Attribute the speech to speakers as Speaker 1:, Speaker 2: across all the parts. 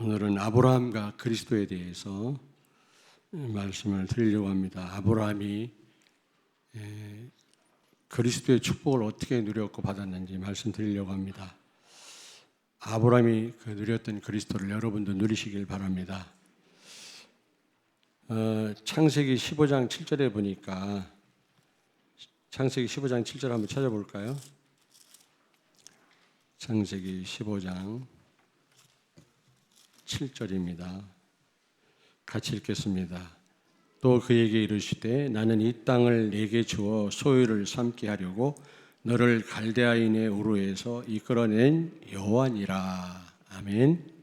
Speaker 1: 오늘은 아브라함과 그리스도에 대해서 말씀을 드리려고 합니다. 아브라함이 그리스도의 축복을 어떻게 누렸고 받았는지 말씀드리려고 합니다. 아브라함이 누렸던 그리스도를 여러분도 누리시길 바랍니다. 창세기 15장 7절에 보니까 창세기 15장 7절 한번 찾아볼까요? 창세기 15장 7절입니다. 같이 읽겠습니다. 또 그에게 이르시되 나는 이 땅을 네게 주어 소유를 삼게 하려고 너를 갈대아인의 우르에서 이끌어낸 여호와니라. 아멘.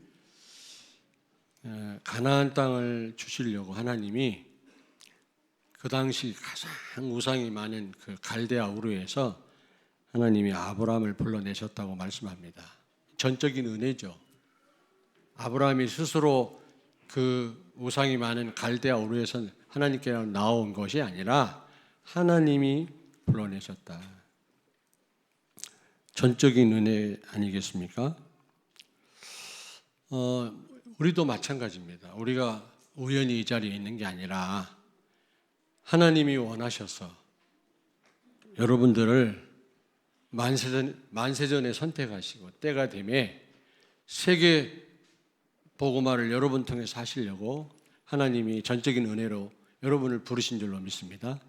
Speaker 1: 가나안 땅을 주시려고 하나님이 그 당시 가장 우상이 많은 그 갈대아 우르에서 하나님이 아브라함을 불러내셨다고 말씀합니다. 전적인 은혜죠. 아브라함이 스스로 그 우상이 많은 갈대아 우르에서 하나님께 나온 것이 아니라 하나님이 불러내셨다. 전적인 은혜 아니겠습니까? 우리도 마찬가지입니다. 우리가 우연히 이 자리에 있는 게 아니라 하나님이 원하셔서 여러분들을 만세전에 선택하시고 때가 되매 세계 복음화를 여러분 통해서 하시려고 하나님이 전적인 은혜로 여러분을 부르신 줄로 믿습니다.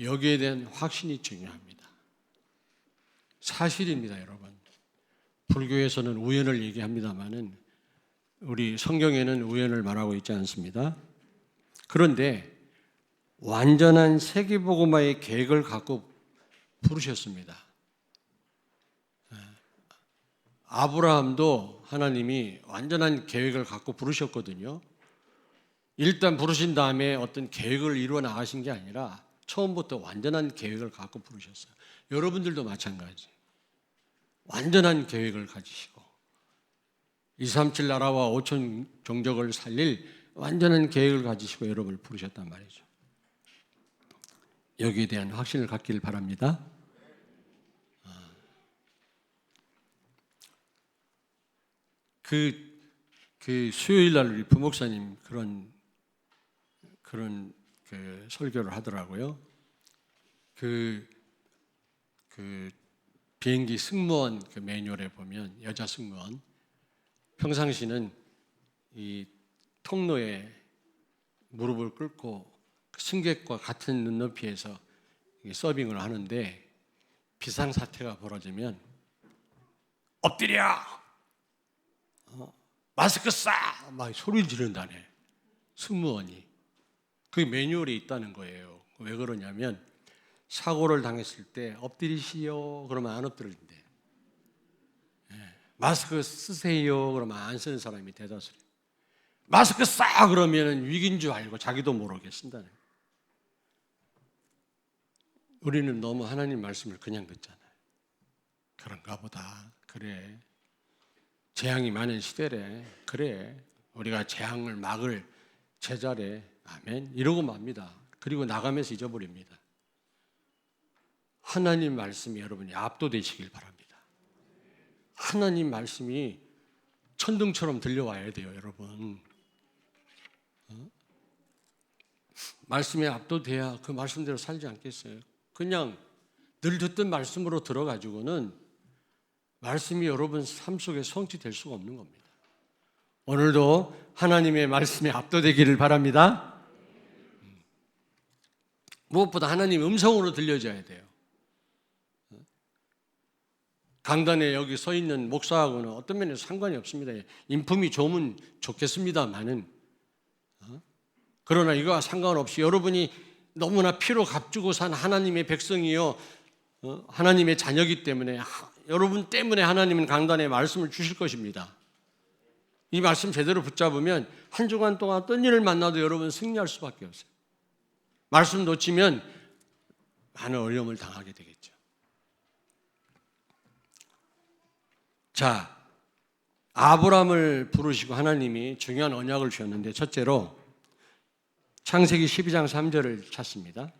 Speaker 1: 여기에 대한 확신이 중요합니다. 사실입니다, 여러분. 불교에서는 우연을 얘기합니다만은 우리 성경에는 우연을 말하고 있지 않습니다. 그런데 완전한 세계복음화의 계획을 갖고 부르셨습니다. 아브라함도 하나님이 완전한 계획을 갖고 부르셨거든요. 일단 부르신 다음에 어떤 계획을 이루어 나가신 게 아니라 처음부터 완전한 계획을 갖고 부르셨어요. 여러분들도 마찬가지. 완전한 계획을 가지시고 237 나라와 5천 종족을 살릴 완전한 계획을 가지시고 여러분을 부르셨단 말이죠. 여기에 대한 확신을 갖기를 바랍니다. 그 수요일 날 우리 부목사님 그런 그 설교를 하더라고요. 그 비행기 승무원 그 매뉴얼에 보면 여자 승무원 평상시는 이 통로에 무릎을 꿇고 승객과 같은 눈높이에서 서빙을 하는데 비상사태가 벌어지면 엎드려! 마스크 싸! 막 소리 지른다네. 승무원이. 그게 매뉴얼에 있다는 거예요. 왜 그러냐면 사고를 당했을 때 엎드리시오 그러면 안 엎드린대. 마스크 쓰세요 그러면 안 쓰는 사람이 대다수래. 마스크 싸 그러면 위기인 줄 알고 자기도 모르게 쓴다네. 우리는 너무 하나님 말씀을 그냥 듣잖아요. 그런가 보다. 그래. 재앙이 많은 시대래. 그래. 우리가 재앙을 막을 제자래. 아멘. 이러고 맙니다. 그리고 나가면서 잊어버립니다. 하나님 말씀이 여러분이 압도되시길 바랍니다. 하나님 말씀이 천둥처럼 들려와야 돼요, 여러분. 말씀에 압도돼야 그 말씀대로 살지 않겠어요? 그냥 늘 듣던 말씀으로 들어가지고는 말씀이 여러분 삶 속에 성취될 수가 없는 겁니다. 오늘도 하나님의 말씀에 압도되기를 바랍니다. 무엇보다 하나님 음성으로 들려줘야 돼요. 강단에 여기 서 있는 목사하고는 어떤 면에서 상관이 없습니다. 인품이 좋으면 좋겠습니다만은 그러나 이거와 상관없이 여러분이 너무나 피로 값주고 산 하나님의 백성이요 하나님의 자녀이기 때문에 여러분 때문에 하나님은 강단에 말씀을 주실 것입니다. 이 말씀 제대로 붙잡으면 한 주간 동안 어떤 일을 만나도 여러분 승리할 수밖에 없어요. 말씀 놓치면 많은 어려움을 당하게 되겠죠. 자, 아브라함을 부르시고 하나님이 중요한 언약을 주셨는데 첫째로 창세기 12장 3절을 찾습니다.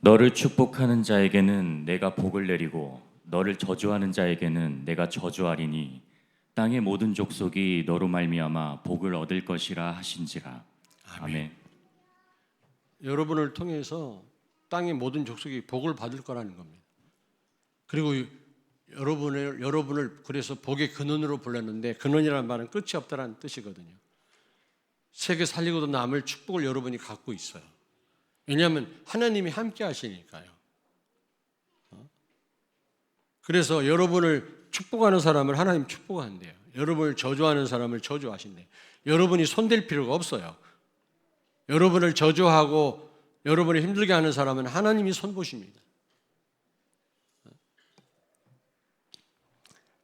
Speaker 2: 너를 축복하는 자에게는 내가 복을 내리고 너를 저주하는 자에게는 내가 저주하리니 땅의 모든 족속이 너로 말미암아 복을 얻을 것이라 하신지라. 아멘.
Speaker 1: 여러분을 통해서 땅의 모든 족속이 복을 받을 거라는 겁니다. 그리고 여러분을 그래서 복의 근원으로 불렀는데, 근원이라는 말은 끝이 없다라는 뜻이거든요. 세계 살리고도 남을 축복을 여러분이 갖고 있어요. 왜냐하면 하나님이 함께 하시니까요. 그래서 여러분을 축복하는 사람을 하나님 축복한대요. 여러분을 저주하는 사람을 저주하신대요. 여러분이 손댈 필요가 없어요. 여러분을 저주하고 여러분을 힘들게 하는 사람은 하나님이 손보십니다.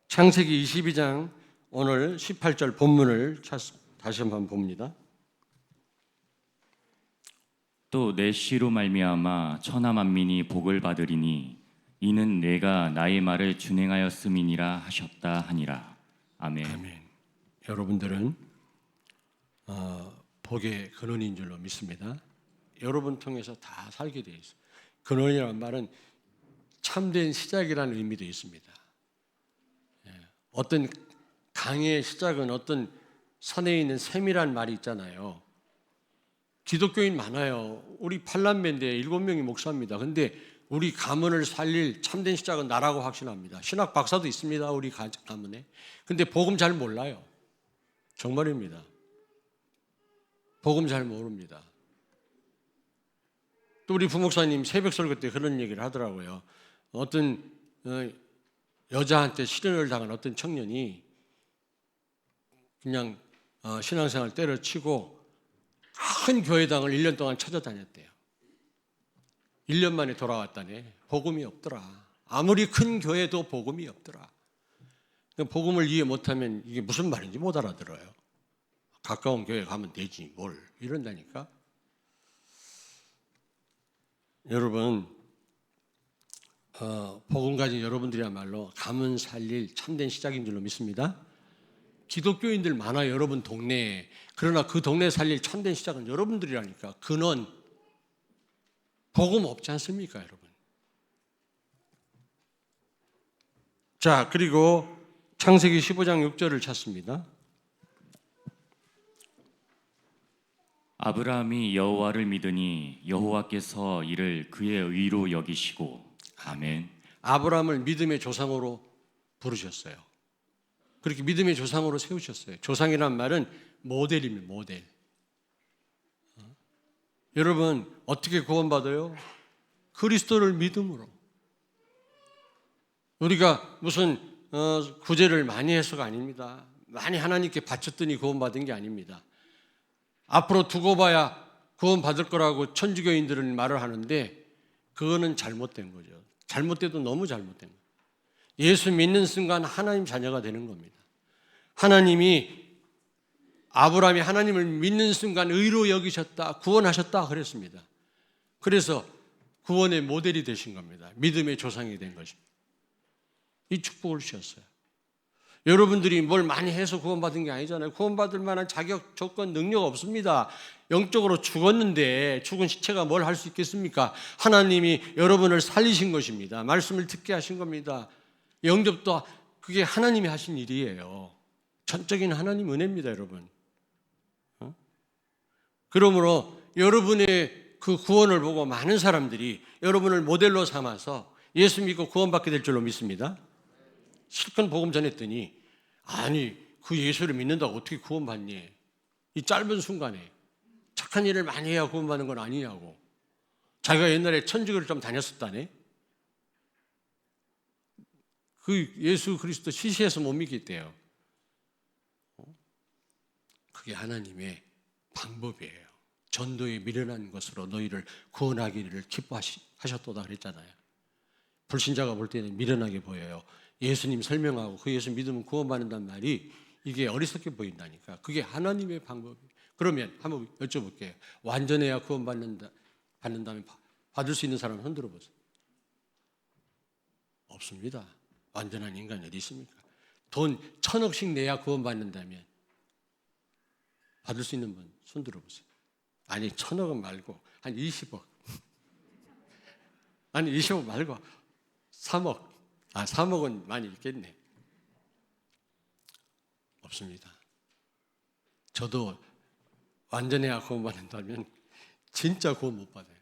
Speaker 1: 창세기 22장 오늘 18절 본문을 다시 한번 봅니다.
Speaker 2: 또 내 씨로 말미암아 천하 만민이 복을 받으리니 이는 내가 나의 말을 준행하였음이니라 하셨다 하니라. 아멘.
Speaker 1: 아멘. 여러분들은 복의 근원인 줄로 믿습니다. 여러분 통해서 다 살게 되어 있어요. 근원이라는 말은 참된 시작이라는 의미도 있습니다. 어떤 강의 시작은 어떤 산에 있는 샘이란 말이 있잖아요. 기독교인 많아요. 우리 팔남매인데 7명이 목사입니다. 근데 우리 가문을 살릴 참된 시작은 나라고 확신합니다. 신학 박사도 있습니다. 우리 가문에. 근데 복음 잘 몰라요. 정말입니다. 복음 잘 모릅니다. 또 우리 부목사님 새벽 설교 때 그런 얘기를 하더라고요. 어떤 여자한테 실현을 당한 어떤 청년이 그냥 신앙생활 때려치고 큰 교회당을 1년 동안 찾아다녔대요. 1년 만에 돌아왔다네. 복음이 없더라. 아무리 큰 교회도 복음이 없더라. 복음을 이해 못하면 이게 무슨 말인지 못 알아들어요. 가까운 교회 가면 되지 뭘 이런다니까. 여러분 복음 가진 여러분들이야말로 가문 살릴 참된 시작인 줄로 믿습니다. 기독교인들 많아요. 여러분 동네에. 그러나 그 동네 살릴 참된 시작은 여러분들이라니까. 근원 복음 없지 않습니까 여러분? 자, 그리고 창세기 15장 6절을 찾습니다.
Speaker 2: 아브라함이 여호와를 믿으니 여호와께서 이를 그의 의로 여기시고. 아멘.
Speaker 1: 아브라함을 믿음의 조상으로 부르셨어요. 그렇게 믿음의 조상으로 세우셨어요. 조상이란 말은 모델입니다. 모델. 여러분 어떻게 구원받아요? 그리스도를 믿음으로. 우리가 무슨 구제를 많이 해서가 아닙니다. 많이 하나님께 바쳤더니 구원받은 게 아닙니다. 앞으로 두고 봐야 구원받을 거라고 천주교인들은 말을 하는데 그거는 잘못된 거죠. 잘못돼도 너무 잘못된 거예요. 예수 믿는 순간 하나님 자녀가 되는 겁니다. 아브라함이 하나님을 믿는 순간 의로 여기셨다, 구원하셨다 그랬습니다. 그래서 구원의 모델이 되신 겁니다. 믿음의 조상이 된 것입니다. 이 축복을 주셨어요. 여러분들이 뭘 많이 해서 구원받은 게 아니잖아요. 구원받을 만한 자격, 조건, 능력 없습니다. 영적으로 죽었는데 죽은 시체가 뭘 할 수 있겠습니까? 하나님이 여러분을 살리신 것입니다. 말씀을 듣게 하신 겁니다. 영접도 그게 하나님이 하신 일이에요. 전적인 하나님 은혜입니다, 여러분. 그러므로 여러분의 그 구원을 보고 많은 사람들이 여러분을 모델로 삼아서 예수 믿고 구원받게 될 줄로 믿습니다. 실컷 복음 전했더니 아니 그 예수를 믿는다고 어떻게 구원받니? 이 짧은 순간에 착한 일을 많이 해야 구원받는 건 아니냐고. 자기가 옛날에 천주교를 좀 다녔었다네. 그 예수 그리스도 시시해서 못 믿겠대요. 그게 하나님의 방법이에요. 전도에 미련한 것으로 너희를 구원하기를 기뻐하셨도다 그랬잖아요. 불신자가 볼 때는 미련하게 보여요. 예수님 설명하고 그 예수 믿으면 구원받는다는 말이 이게 어리석게 보인다니까. 그게 하나님의 방법이에요. 그러면 한번 여쭤볼게요. 완전해야 받는다면 받을 수 있는 사람은 흔들어 보세요. 없습니다. 완전한 인간이 어디 있습니까? 돈 1,000억씩 내야 구원받는다면 받을 수 있는 분 손 들어보세요. 아니 1,000억은 말고 한 20억. 아니 20억 말고 3억. 3억은 많이 있겠네. 없습니다. 저도 완전해야 구원받는다면 진짜 구원 못 받아요.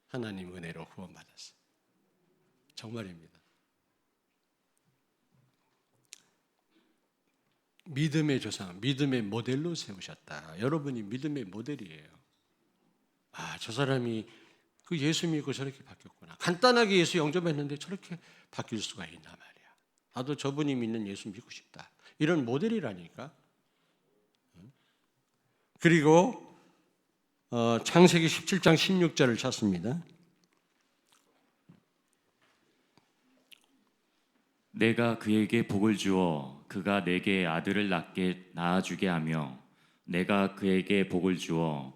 Speaker 1: 하나님 은혜로 구원받았어요. 정말입니다. 믿음의 조상, 믿음의 모델로 세우셨다. 여러분이 믿음의 모델이에요. 저 사람이 그 예수 믿고 저렇게 바뀌었구나. 간단하게 예수 영접했는데 저렇게 바뀔 수가 있나 말이야. 나도 저분이 믿는 예수 믿고 싶다. 이런 모델이라니까. 그리고 창세기 17장 16절을 찾습니다.
Speaker 2: 내가 그에게 복을 주어 그가 내게 아들을 낳아주게 하며 내가 그에게 복을 주어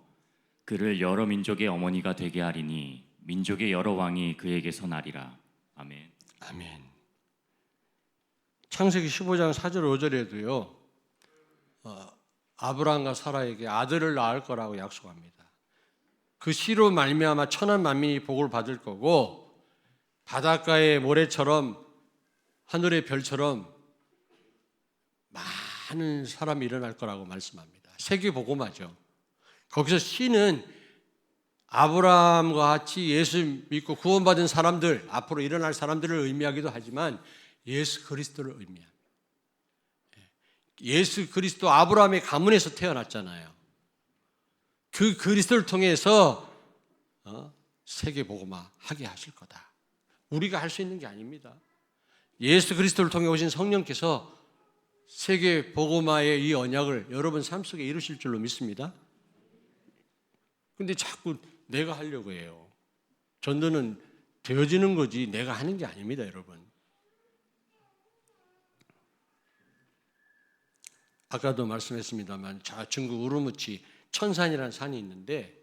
Speaker 2: 그를 여러 민족의 어머니가 되게 하리니 민족의 여러 왕이 그에게서 나리라. 아멘.
Speaker 1: 아멘. 창세기 15장 4절 5절에도요. 아브라함과 사라에게 아들을 낳을 거라고 약속합니다. 그 씨로 말미암아 천한 만민이 복을 받을 거고 바닷가의 모래처럼 하늘의 별처럼 많은 사람이 일어날 거라고 말씀합니다. 세계복음화죠. 거기서 씨는 아브라함과 같이 예수 믿고 구원받은 사람들, 앞으로 일어날 사람들을 의미하기도 하지만 예수 그리스도를 의미합니다. 예수 그리스도 아브라함의 가문에서 태어났잖아요. 그 그리스도를 통해서 세계복음화 하게 하실 거다. 우리가 할 수 있는 게 아닙니다. 예수 그리스도를 통해 오신 성령께서 세계복음화의 이 언약을 여러분 삶 속에 이루실 줄로 믿습니다. 근데 자꾸 내가 하려고 해요. 전도는 되어지는 거지 내가 하는 게 아닙니다, 여러분. 아까도 말씀했습니다만 중국 우르무치 천산이라는 산이 있는데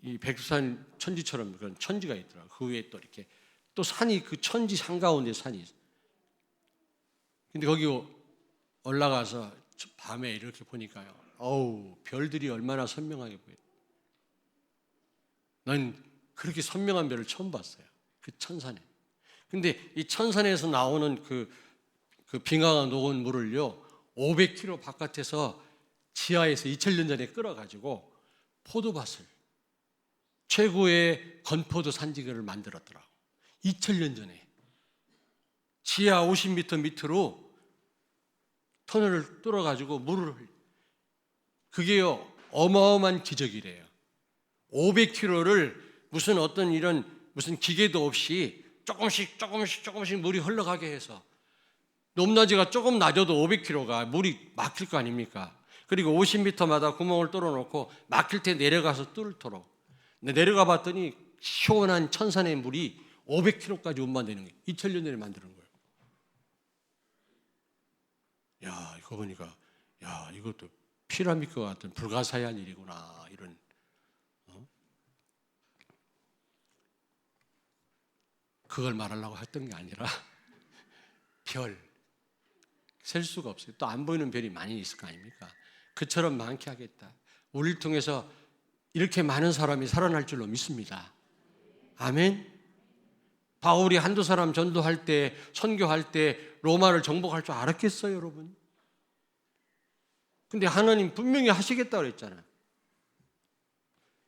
Speaker 1: 이 백두산 천지처럼 그런 천지가 있더라고요. 그 위에 또 이렇게 또 산이 그 천지 한가운데 산이 있어요. 근데 거기 올라가서 밤에 이렇게 보니까요. 별들이 얼마나 선명하게 보여요. 난 그렇게 선명한 별을 처음 봤어요. 그 천산에. 근데 이 천산에서 나오는 그 빙하가 녹은 물을요. 500km 바깥에서 지하에서 2000년 전에 끌어가지고 포도밭을 최고의 건포도 산지를 만들었더라고. 2000년 전에 지하 50m 밑으로 터널을 뚫어가지고 물을 그게요 어마어마한 기적이래요. 500km를 무슨 어떤 이런 무슨 기계도 없이 조금씩 물이 흘러가게 해서 높낮이가 조금 낮아도 500km가 물이 막힐 거 아닙니까? 그리고 50m마다 구멍을 뚫어놓고 막힐 때 내려가서 뚫도록. 내려가 봤더니 시원한 천산의 물이 500km까지 운반되는 거예요. 2000년 전에 만드는 거예요. 야, 이거 보니까 이것도 피라미드와 같은 불가사의한 일이구나. 이런 그걸 말하려고 했던 게 아니라 별 셀 수가 없어요. 또 안 보이는 별이 많이 있을 거 아닙니까? 그처럼 많게 하겠다. 우리를 통해서 이렇게 많은 사람이 살아날 줄로 믿습니다. 아멘. 바울이 한두 사람 전도할 때 선교할 때 로마를 정복할 줄 알았겠어요, 여러분? 근데 하나님 분명히 하시겠다고 그랬잖아요.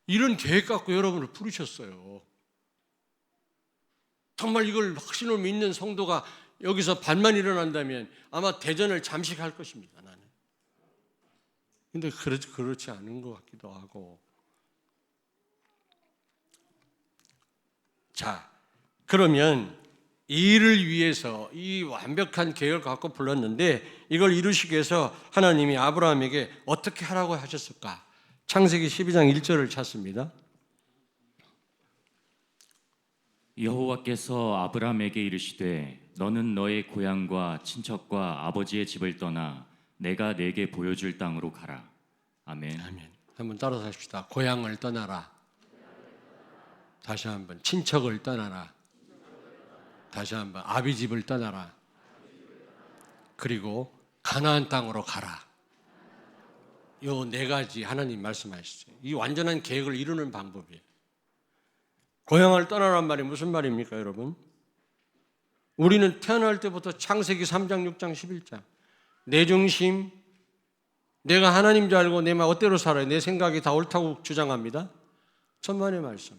Speaker 1: 이런 계획 갖고 여러분을 부르셨어요. 정말 이걸 확신을 믿는 성도가 여기서 반만 일어난다면 아마 대전을 잠식할 것입니다, 나는. 근데 그렇지 않은 것 같기도 하고. 자, 그러면 이 일을 위해서 이 완벽한 계획을 갖고 불렀는데 이걸 이루시기 위해서 하나님이 아브라함에게 어떻게 하라고 하셨을까? 창세기 12장 1절을 찾습니다.
Speaker 2: 여호와께서 아브라함에게 이르시되 너는 너의 고향과 친척과 아버지의 집을 떠나 내가 내게 보여줄 땅으로 가라. 아멘.
Speaker 1: 아멘. 한번 따라서 합시다. 고향을 떠나라. 다시 한번 친척을 떠나라. 다시 한번 아비 집을 떠나라. 그리고 가나안 땅으로 가라. 요 네 가지 하나님 말씀하시죠. 이 완전한 계획을 이루는 방법이에요. 고향을 떠나란 말이 무슨 말입니까, 여러분? 우리는 태어날 때부터 창세기 3장, 6장, 11장 내 중심, 내가 하나님 줄 알고 내 멋대로 살아요. 내 생각이 다 옳다고 주장합니다. 천만의 말씀.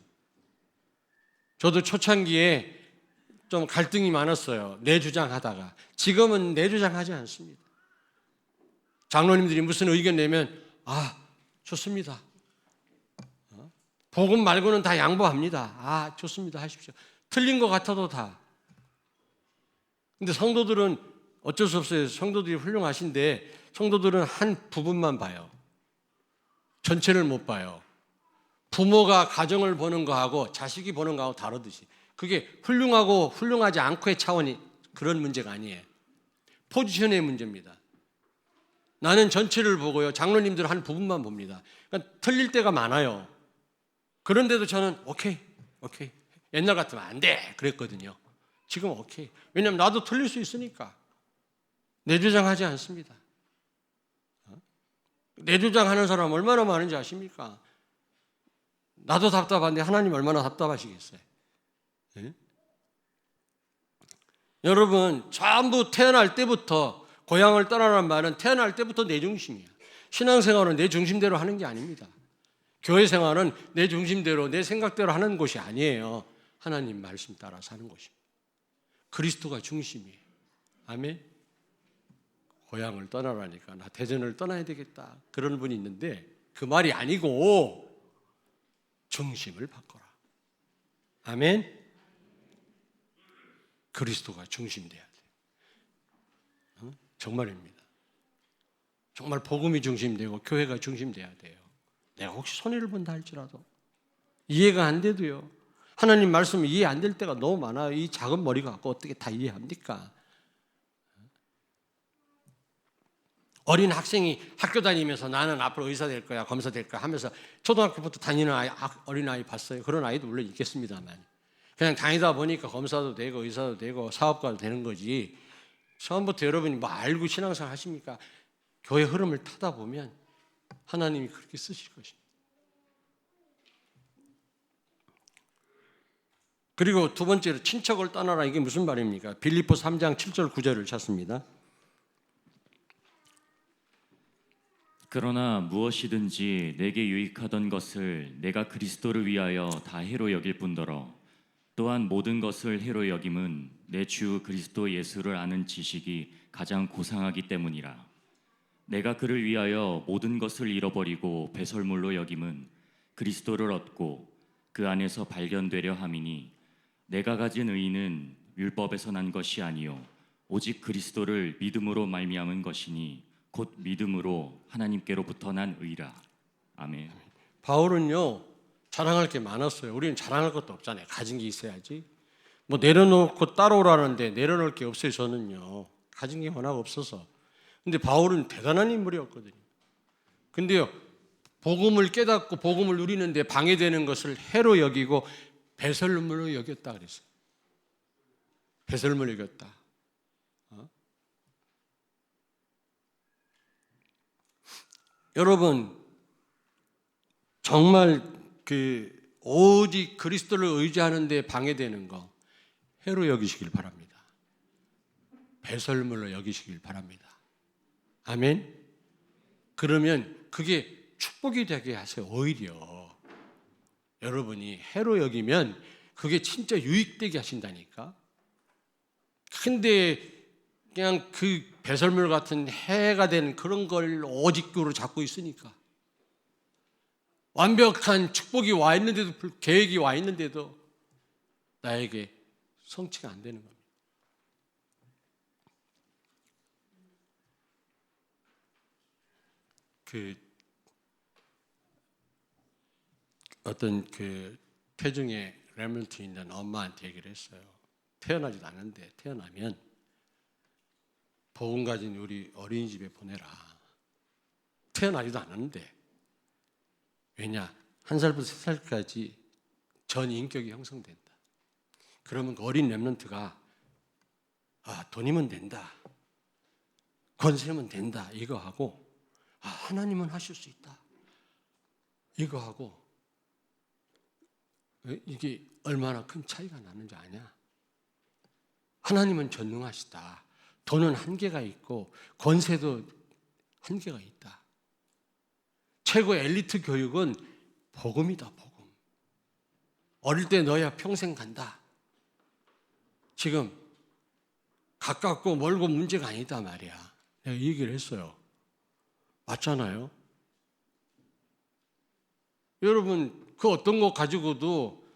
Speaker 1: 저도 초창기에 좀 갈등이 많았어요. 내 주장하다가. 지금은 내 주장하지 않습니다. 장로님들이 무슨 의견 내면 좋습니다. 복음 말고는 다 양보합니다. 좋습니다. 하십시오. 틀린 것 같아도 다. 근데 성도들은 어쩔 수 없어요. 성도들이 훌륭하신데 성도들은 한 부분만 봐요. 전체를 못 봐요. 부모가 가정을 보는 거하고 자식이 보는 거하고 다르듯이. 그게 훌륭하고 훌륭하지 않고의 차원이 그런 문제가 아니에요. 포지션의 문제입니다. 나는 전체를 보고요. 장로님들은 한 부분만 봅니다. 그러니까 틀릴 때가 많아요. 그런데도 저는 오케이. 옛날 같으면 안 돼 그랬거든요. 지금 오케이. 왜냐하면 나도 틀릴 수 있으니까. 내 주장하지 않습니다. 내 주장하는 사람 얼마나 많은지 아십니까? 나도 답답한데 하나님 얼마나 답답하시겠어요? 네? 여러분 전부 태어날 때부터 고향을 떠나라는 말은 태어날 때부터 내 중심이야. 신앙생활은 내 중심대로 하는 게 아닙니다. 교회 생활은 내 중심대로 내 생각대로 하는 곳이 아니에요. 하나님 말씀 따라 사는 곳입니다. 그리스도가 중심이에요. 아멘. 고향을 떠나라니까 나 대전을 떠나야 되겠다 그런 분이 있는데 그 말이 아니고 중심을 바꿔라. 아멘. 그리스도가 중심돼야 돼요. 정말입니다. 정말 복음이 중심되고 교회가 중심돼야 돼요. 내가 혹시 손해를 본다 할지라도 이해가 안 돼도요. 하나님 말씀이 이해 안 될 때가 너무 많아요. 이 작은 머리 갖고 어떻게 다 이해합니까? 어린 학생이 학교 다니면서 나는 앞으로 의사 될 거야, 검사 될 거야 하면서 초등학교부터 다니는 어린아이 봤어요. 그런 아이도 물론 있겠습니다만 그냥 다니다 보니까 검사도 되고 의사도 되고 사업가도 되는 거지. 처음부터 여러분이 뭐 알고 신앙생활 하십니까? 교회 흐름을 타다 보면 하나님이 그렇게 쓰실 것입니다. 그리고 두 번째로 친척을 떠나라. 이게 무슨 말입니까? 빌립보 3장 7절 9절을 찾습니다.
Speaker 2: 그러나 무엇이든지 내게 유익하던 것을 내가 그리스도를 위하여 다 해로 여길 뿐더러 또한 모든 것을 해로 여김은 내 주 그리스도 예수를 아는 지식이 가장 고상하기 때문이라. 내가 그를 위하여 모든 것을 잃어버리고 배설물로 여김은 그리스도를 얻고 그 안에서 발견되려 함이니 내가 가진 의는 율법에서 난 것이 아니요 오직 그리스도를 믿음으로 말미암은 것이니 곧 믿음으로 하나님께로부터 난 의라. 아멘.
Speaker 1: 바울은요 자랑할 게 많았어요. 우리는 자랑할 것도 없잖아요. 가진 게 있어야지. 뭐 내려놓고 따라오라는데 내려놓을 게 없어요. 저는요 가진 게 워낙 없어서. 근데 바울은 대단한 인물이었거든요. 근데요 복음을 깨닫고 복음을 누리는데 방해되는 것을 해로 여기고 배설물로 여겼다 그랬어요. 배설물로 여겼다. 여러분 정말 오직 그리스도를 의지하는 데 방해되는 거 해로 여기시길 바랍니다. 배설물로 여기시길 바랍니다. 아멘. 그러면 그게 축복이 되게 하세요. 오히려 여러분이 해로 여기면 그게 진짜 유익되게 하신다니까. 근데 그냥 그 배설물 같은 해가 된 그런 걸 오직교로 잡고 있으니까 완벽한 축복이 와 있는데도 계획이 와 있는데도 나에게 성취가 안 되는 겁니다. 어떤 태중에 레몬트 있는 엄마한테 얘기를 했어요. 태어나지도 않았는데 태어나면 복음 가진 우리 어린이집에 보내라. 태어나지도 않았는데 왜냐? 1살부터 3살까지 전 인격이 형성된다. 그러면 그 어린 렘넌트가 돈이면 된다. 권세면 된다. 이거 하고 하나님은 하실 수 있다. 이거 하고 이게 얼마나 큰 차이가 나는지 아냐? 하나님은 전능하시다. 돈은 한계가 있고 권세도 한계가 있다. 최고 엘리트 교육은 복음이다, 복음. 어릴 때 너야 평생 간다. 지금 가깝고 멀고 문제가 아니다 말이야. 내가 이 얘기를 했어요. 맞잖아요. 여러분 그 어떤 것 가지고도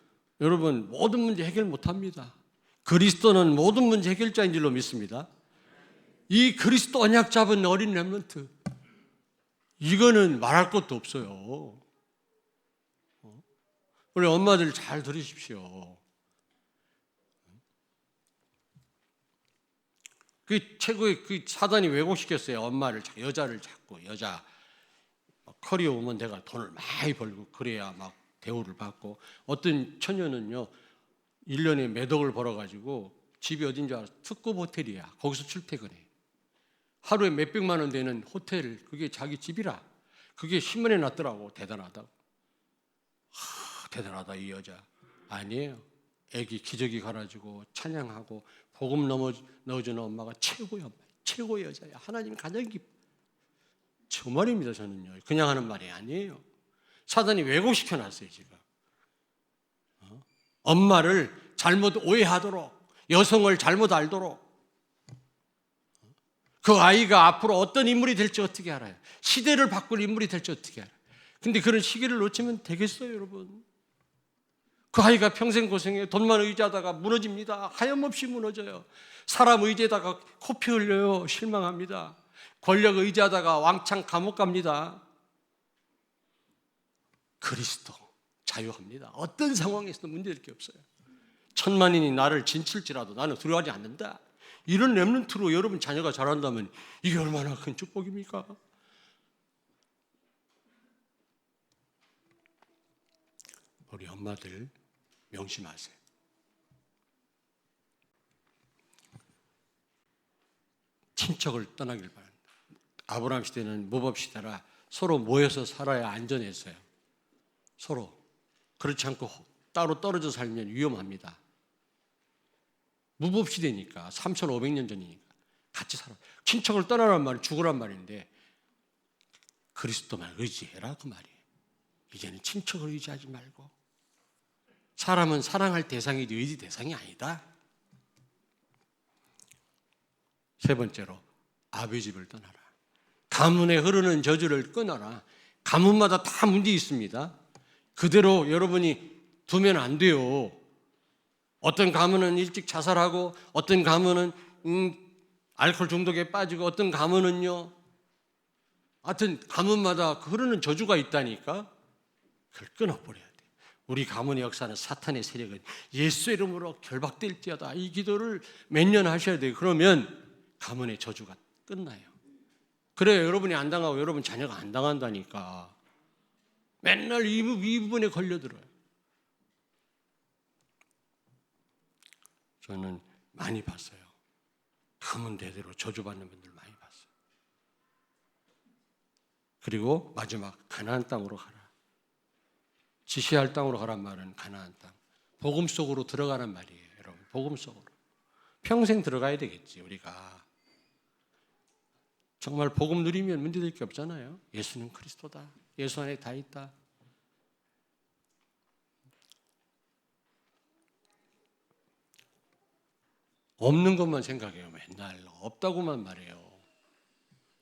Speaker 1: 여러분 모든 문제 해결 못합니다. 그리스도는 모든 문제 해결자인 줄로 믿습니다. 이 그리스도 언약 잡은 어린 렘넌트, 이거는 말할 것도 없어요. 우리 엄마들 잘 들으십시오. 그 최고의 그 사단이 왜곡시켰어요. 엄마를 여자를 잡고 여자 커리어 오면 내가 돈을 많이 벌고 그래야 막 대우를 받고, 어떤 처녀는요 1년에 몇 억을 벌어가지고 집이 어딘 줄 알아? 특급 호텔이야. 거기서 출퇴근해. 하루에 몇백만 원 되는 호텔, 그게 자기 집이라. 그게 신문에 났더라고. 대단하다고. 대단하다 이 여자. 아니에요. 애기 기저귀 갈아주고 찬양하고 복음 넣어주는 엄마가 최고의 엄마, 최고의 여자야. 하나님 가장 기뻐. 저 말입니다. 저는요 그냥 하는 말이 아니에요. 사단이 왜곡시켜놨어요 지금. 엄마를 잘못 오해하도록, 여성을 잘못 알도록. 그 아이가 앞으로 어떤 인물이 될지 어떻게 알아요? 시대를 바꿀 인물이 될지 어떻게 알아요? 근데 그런 시기를 놓치면 되겠어요 여러분? 그 아이가 평생 고생해. 돈만 의지하다가 무너집니다. 하염없이 무너져요. 사람 의지에다가 코피 흘려요. 실망합니다. 권력 의지하다가 왕창 감옥 갑니다. 그리스도 자유합니다. 어떤 상황에서도 문제될 게 없어요. 천만인이 나를 진칠지라도 나는 두려워하지 않는다. 이런 렘넌트로 여러분 자녀가 자란다면 이게 얼마나 큰 축복입니까? 우리 엄마들 명심하세요. 친척을 떠나길 바랍니다. 아브라함 시대는 모압 시대라 서로 모여서 살아야 안전했어요. 서로. 그렇지 않고 따로 떨어져 살면 위험합니다. 무법 시대니까 3,500년 전이니까 같이 살아. 친척을 떠나란 말은 죽으란 말인데 그리스도만 의지해라 그 말이에요. 이제는 친척을 의지하지 말고. 사람은 사랑할 대상이지 의지 대상이 아니다. 세 번째로 아비 집을 떠나라. 가문에 흐르는 저주를 끊어라. 가문마다 다 문제 있습니다. 그대로 여러분이 두면 안 돼요. 어떤 가문은 일찍 자살하고 어떤 가문은 알코올 중독에 빠지고 어떤 가문은요. 하여튼 가문마다 흐르는 저주가 있다니까. 그걸 끊어버려야 돼. 우리 가문의 역사는 사탄의 세력은 예수 이름으로 결박될지어다. 이 기도를 몇 년 하셔야 돼요. 그러면 가문의 저주가 끝나요. 그래야 여러분이 안 당하고 여러분 자녀가 안 당한다니까. 맨날 이 부분에 걸려들어요. 저는 많이 봤어요. 가문 대대로 저주받는 분들 많이 봤어요. 그리고 마지막 가나안 땅으로 가라. 지시할 땅으로 가란 말은 가나안 땅. 복음 속으로 들어가란 말이에요. 여러분 복음 속으로. 평생 들어가야 되겠지 우리가. 정말 복음 누리면 문제될 게 없잖아요. 예수는 그리스도다. 예수 안에 다 있다. 없는 것만 생각해요. 맨날 없다고만 말해요.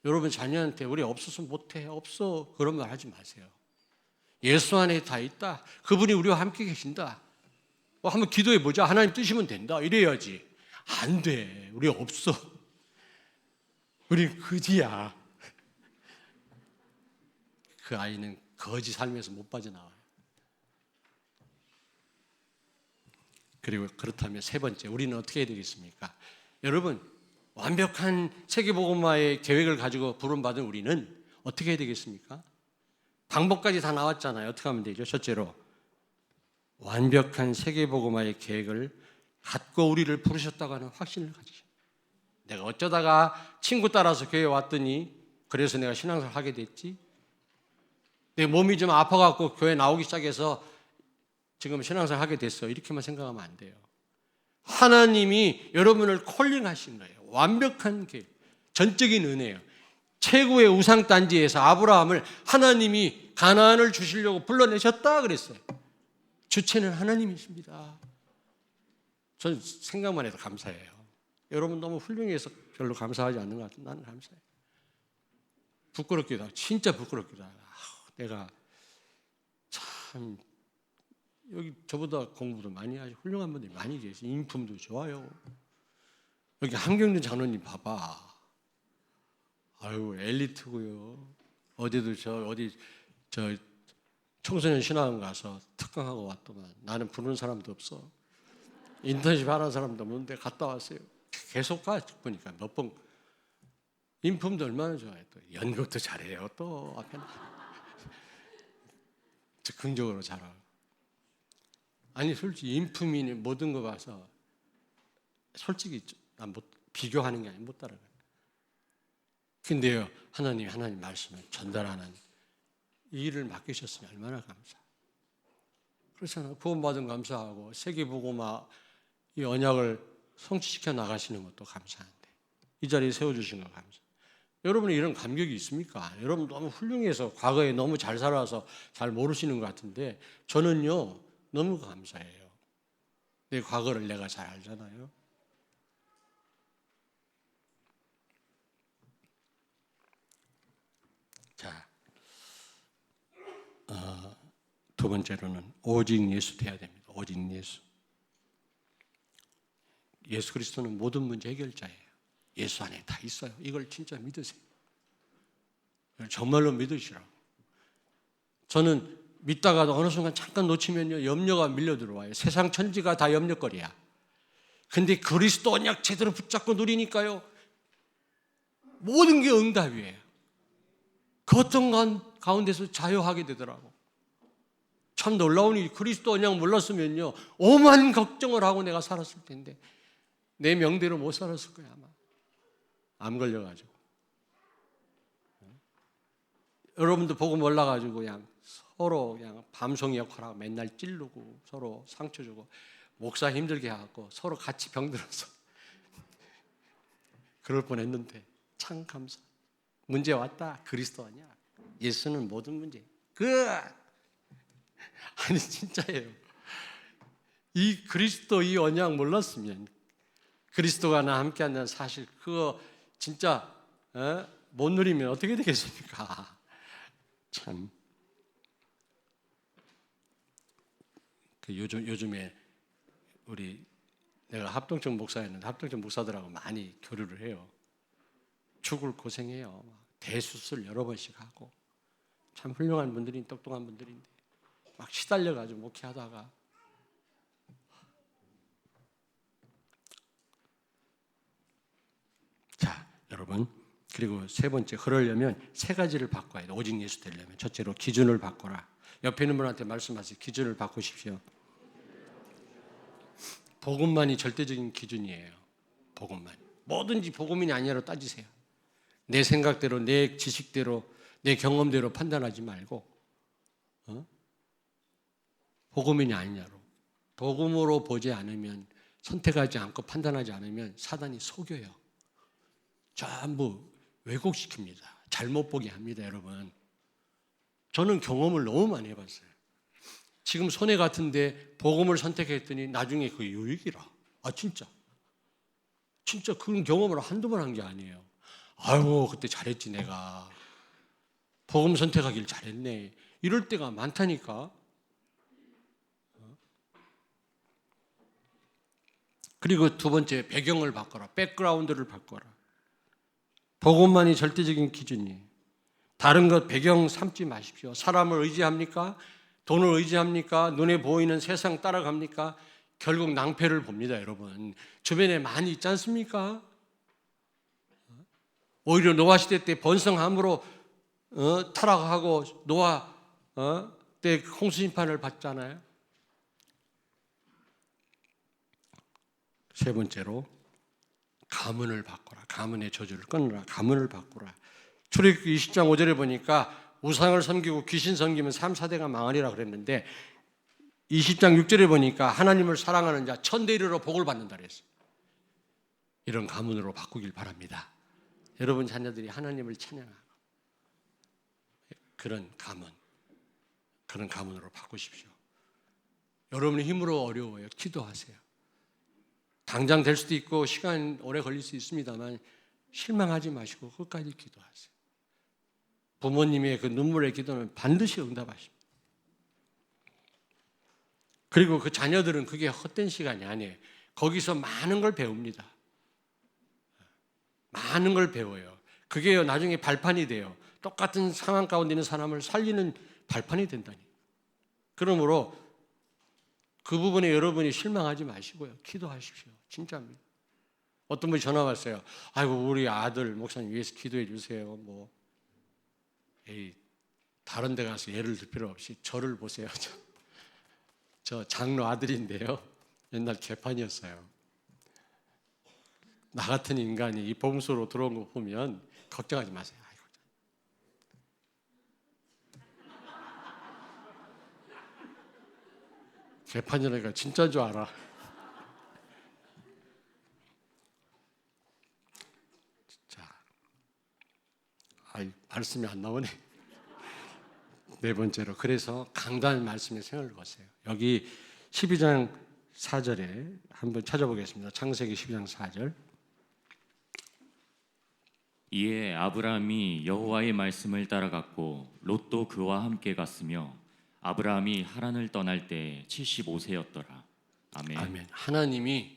Speaker 1: 여러분 자녀한테 우리 없어서 못해, 없어 그런 말 하지 마세요. 예수 안에 다 있다. 그분이 우리와 함께 계신다. 한번 기도해 보자. 하나님 뜨시면 된다. 이래야지. 안 돼. 우리 없어. 우리 그지야. 그 아이는 거지 살면서 못 빠져나와요. 그리고 그렇다면 세 번째, 우리는 어떻게 해야 되겠습니까? 여러분, 완벽한 세계복음화의 계획을 가지고 부름받은 우리는 어떻게 해야 되겠습니까? 방법까지 다 나왔잖아요. 어떻게 하면 되죠? 첫째로, 완벽한 세계복음화의 계획을 갖고 우리를 부르셨다고 하는 확신을 가지죠. 내가 어쩌다가 친구 따라서 교회 왔더니 그래서 내가 신앙생활 하게 됐지? 내 몸이 좀 아파갖고 교회 나오기 시작해서 지금 신앙생활 하게 됐어. 이렇게만 생각하면 안 돼요. 하나님이 여러분을 콜링하신 거예요. 완벽한 계획, 전적인 은혜예요. 최고의 우상단지에서 아브라함을 하나님이 가나안을 주시려고 불러내셨다 그랬어요. 주체는 하나님이십니다. 전 생각만 해도 감사해요. 여러분 너무 훌륭해서 별로 감사하지 않는 것 같은데 나는 감사해요. 부끄럽기도 하고 진짜 부끄럽기도 하고 내가 참 여기 저보다 공부도 많이 하시고 훌륭한 분들이 많이 계세요. 인품도 좋아요. 여기 함경준 장로님 봐봐. 아유 엘리트고요. 어디도 저 청소년 신학원 가서 특강하고 왔더만 나는 부르는 사람도 없어. 인턴십 하는 사람도 없는데 갔다 왔어요. 계속 가 보니까 몇 번 인품도 얼마나 좋아요. 또 연극도 잘해요. 또 앞에 즉흥적으로 잘하고. 아니 솔직히 인품이 모든 거 봐서 솔직히 난 못 비교하는 게 아니라 못 따라가요. 근데요 하나님 말씀을 전달하는 이 일을 맡기셨으면 얼마나 감사. 그렇잖아요. 구원받은 감사하고 세계복음화 이 언약을 성취시켜 나가시는 것도 감사한데 이 자리에 세워주신 거 감사. 여러분이 이런 감격이 있습니까? 여러분 너무 훌륭해서 과거에 너무 잘 살아서 잘 모르시는 것 같은데 저는요 너무 감사해요. 내 과거를 내가 잘 알잖아요. 자, 두 번째로는 오직 예수 돼야 됩니다. 오직 예수. 예수 그리스도는 모든 문제 해결자예요. 예수 안에 다 있어요. 이걸 진짜 믿으세요. 정말로 믿으시라고. 저는 믿다가도 어느 순간 잠깐 놓치면요 염려가 밀려 들어와요. 세상 천지가 다 염려거리야. 근데 그리스도 언약 제대로 붙잡고 누리니까요 모든 게 응답이에요. 그 어떤 가운데서 자유하게 되더라고. 참 놀라운 일이 그리스도 언약 몰랐으면요 오만 걱정을 하고 내가 살았을 텐데 내 명대로 못 살았을 거야 아마. 암 걸려가지고. 여러분도 보고 몰라가지고 그냥 서로 그냥 밤송이 역할하고 맨날 찌르고 서로 상처 주고 목사 힘들게 하고 서로 같이 병들어서 그럴 뻔했는데 참 감사. 문제 왔다. 그리스도 아니야. 예수는 모든 문제. 아니 진짜예요. 이 그리스도 이 언약 몰랐으면 그리스도가 나 함께 한다는 사실 그거 진짜 못 누리면 어떻게 되겠습니까? 참. 요즘에 내가 합동적 목사였는데 합동적 목사들하고 많이 교류를 해요. 죽을 고생해요. 대수술 여러 번씩 하고 참 훌륭한 분들이 똑똑한 분들인데 막 시달려가지고 목회하다가 자 여러분 그리고 세 번째 그러려면 세 가지를 바꿔야 돼. 오직 예수 되려면 첫째로 기준을 바꿔라. 옆에 있는 분한테 말씀하세요. 기준을 바꾸십시오. 복음만이 절대적인 기준이에요. 복음만. 뭐든지 복음이 아니라로 따지세요. 내 생각대로 내 지식대로 내 경험대로 판단하지 말고 복음이냐 아니냐로. 복음으로 보지 않으면 선택하지 않고 판단하지 않으면 사단이 속여요. 전부 왜곡시킵니다. 잘못 보게 합니다, 여러분. 저는 경험을 너무 많이 해봤어요. 지금 손해 같은데 복음을 선택했더니 나중에 그게 유익이라. 진짜 그런 경험을 한두 번 한 게 아니에요. 아이고 그때 잘했지 내가. 복음 선택하길 잘했네. 이럴 때가 많다니까. 그리고 두 번째 배경을 바꿔라. 백그라운드를 바꿔라. 복음만이 절대적인 기준이에요. 다른 것 배경 삼지 마십시오. 사람을 의지합니까? 돈을 의지합니까? 눈에 보이는 세상 따라갑니까? 결국 낭패를 봅니다, 여러분. 주변에 많이 있지 않습니까? 오히려 노아 시대 때 번성함으로 타락하고 노아 때 홍수 심판을 받잖아요. 세 번째로 가문을 바꿔라. 가문의 저주를 끊어라. 가문을 바꾸라. 출애굽기 20장 5절에 보니까 우상을 섬기고 귀신 섬기면 3, 4대가 망하리라 그랬는데 20장 6절에 보니까 하나님을 사랑하는 자 천대 이르러 복을 받는다 그랬어요. 이런 가문으로 바꾸길 바랍니다. 여러분 자녀들이 하나님을 찬양하고 그런 가문으로 바꾸십시오. 여러분의 힘으로 어려워요. 기도하세요. 당장 될 수도 있고 시간 오래 걸릴 수 있습니다만 실망하지 마시고 끝까지 기도하세요. 부모님의 그 눈물의 기도는 반드시 응답하십니다. 그리고 그 자녀들은 그게 헛된 시간이 아니에요. 거기서 많은 걸 배웁니다. 많은 걸 배워요. 그게 나중에 발판이 돼요. 똑같은 상황 가운데 있는 사람을 살리는 발판이 된다니. 그러므로 그 부분에 여러분이 실망하지 마시고요. 기도하십시오. 진짜입니다. 어떤 분이 전화 왔어요. 아이고 우리 아들 목사님 위해서 기도해 주세요. 다른 데 가서 예를 들 필요 없이 저를 보세요. 저 장로 아들인데요. 옛날 개판이었어요. 나 같은 인간이 이 보험소로 들어온 거 보면 걱정하지 마세요. 개판이라니까 진짜인 줄 알아. 자, 말씀이 안 나오네. 네 번째로 그래서 강단 말씀의 생을 거세요. 여기 12장 4절에 한번 찾아보겠습니다. 창세기 12장 4절.
Speaker 2: 이에 아브라함이 여호와의 말씀을 따라갔고 롯도 그와 함께 갔으며 아브라함이 하란을 떠날 때 75세였더라. 아멘.
Speaker 1: 아멘. 하나님이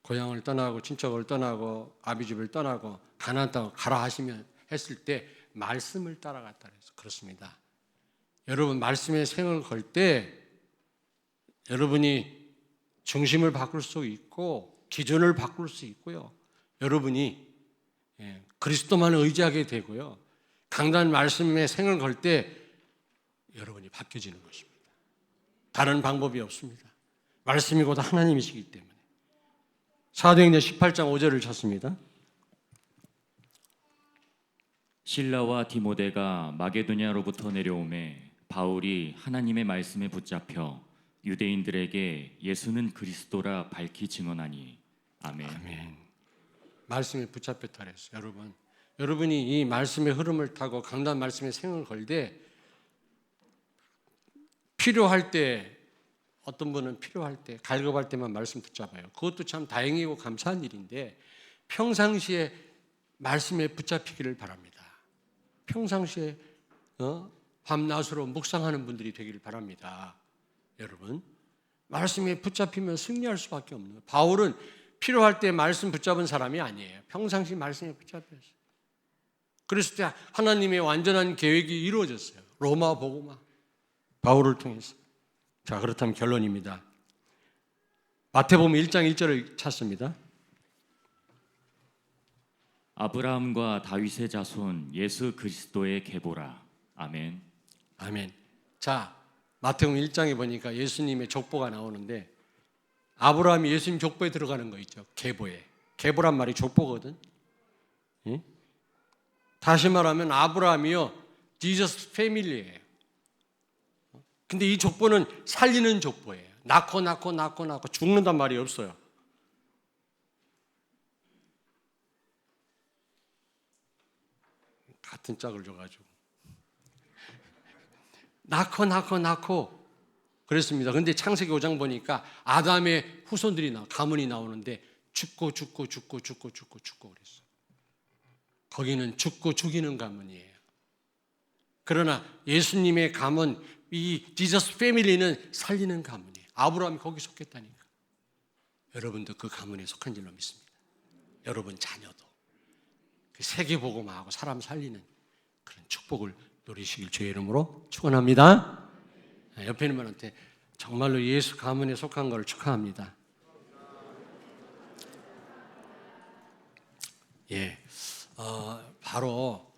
Speaker 1: 고향을 떠나고 친척을 떠나고 아비집을 떠나고 가나안 땅으로 가라 하시면 했을 때 말씀을 따라갔다 그래서 그렇습니다. 여러분 말씀의 생을 걸 때 여러분이 중심을 바꿀 수 있고 기준을 바꿀 수 있고요. 여러분이 그리스도만을 의지하게 되고요. 강단 말씀의 생을 걸 때 여러분이 바뀌어지는 것입니다. 다른 방법이 없습니다. 말씀이 곧 하나님이시기 때문에. 사도행전 18장 5절을 찾습니다.
Speaker 2: 실라와 디모데가 마게도냐로부터 내려오매 바울이 하나님의 말씀에 붙잡혀 유대인들에게 예수는 그리스도라 밝히 증언하니 아멘.
Speaker 1: 아멘. 말씀에 붙잡혔다 그랬어요. 여러분이 이 말씀의 흐름을 타고 강단 말씀의 생을 걸 때 필요할 때 어떤 분은 필요할 때 갈급할 때만 말씀 붙잡아요. 그것도 참 다행이고 감사한 일인데 평상시에 말씀에 붙잡히기를 바랍니다. 평상시에 밤낮으로 묵상하는 분들이 되기를 바랍니다. 여러분 말씀에 붙잡히면 승리할 수밖에 없는 거예요. 바울은 필요할 때 말씀 붙잡은 사람이 아니에요. 평상시 말씀에 붙잡혔어요. 그랬을 때 하나님의 완전한 계획이 이루어졌어요. 로마 복음화 바울을 통해서. 자, 그렇다면 결론입니다. 마태복음 1장 1절을 찾습니다.
Speaker 2: 아브라함과 다윗의 자손 예수 그리스도의 계보라. 아멘.
Speaker 1: 아멘. 자, 마태복음 1장에 보니까 예수님의 족보가 나오는데 아브라함이 예수님 족보에 들어가는 거 있죠. 계보에. 계보란 말이 족보거든. 예? 다시 말하면 아브라함이요 지저스 패밀리예요. 근데 이 족보는 살리는 족보예요. 낳고 죽는단 말이 없어요. 같은 짝을 줘가지고 낳고 그랬습니다. 근데 창세기 5장 보니까 아담의 후손들이 가문이 나오는데 죽고 그랬어요. 거기는 죽고 죽이는 가문이에요. 그러나 예수님의 가문, 이 지저스 패밀리는 살리는 가문이에요. 아브라함이 거기 속했다니까. 여러분도 그 가문에 속한 줄로 믿습니다. 여러분 자녀도 그 세계복음화하고 사람 살리는 그런 축복을 누리시길 주의 이름으로 축원합니다. 옆에 있는 분한테 정말로 예수 가문에 속한 걸 축하합니다. 바로